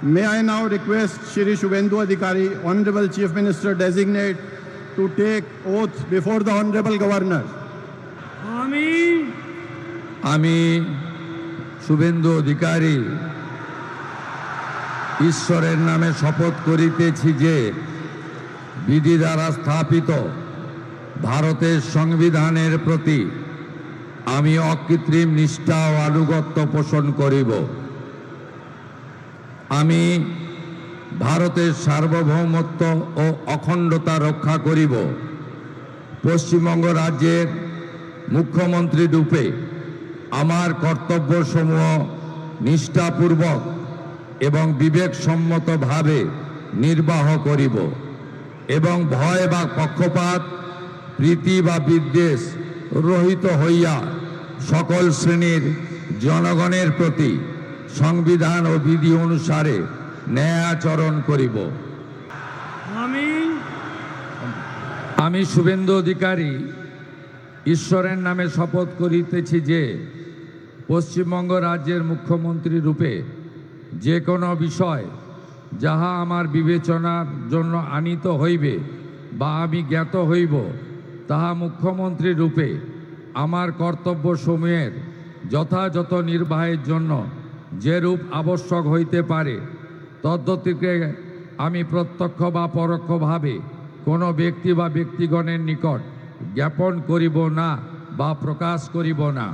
May I now request Shri Shubhendu Adhikari, Honorable Chief Minister Designate, to take oath before the Honorable Governor. আমি শুভেন্দু অধিকারী ঈশ্বরের নামে শপথ করিতেছি যে বিধি দ্বারা স্থাপিত ভারতের সংবিধানের প্রতি আমি অকৃত্রিম নিষ্ঠা ও আনুগত্য পোষণ করিব। আমি ভারতের সার্বভৌমত্ব ও অখণ্ডতা রক্ষা করিব। পশ্চিমবঙ্গ রাজ্যের মুখ্যমন্ত্রী রূপে আমার কর্তব্যসমূহ নিষ্ঠাপূর্বক এবং বিবেকসম্মতভাবে নির্বাহ করিব এবং ভয় বা পক্ষপাত, প্রীতি বা বিদ্বেষ রহিত হইয়া সকল শ্রেণীর জনগণের প্রতি সংবিধান ও বিধি অনুসারে ন্যায় আচরণ করিব। আমি শুভেন্দু অধিকারী ঈশ্বরের নামে শপথ করিতেছি যে পশ্চিমবঙ্গ রাজ্যের মুখ্যমন্ত্রী রূপে যে কোনো বিষয় যাহা আমার বিবেচনার জন্য আনিত হইবে বা আমি জ্ঞাত হইব, তাহা মুখ্যমন্ত্রী রূপে আমার কর্তব্যসমূহের যথাযথ নির্বাহের জন্য যেরূপ আবশ্যক হইতে পারে তদ্গতিকে আমি প্রত্যক্ষ বা পরোক্ষভাবে কোনো ব্যক্তি বা ব্যক্তিগণের নিকট জ্ঞাপন করিব না বা প্রকাশ করিব না।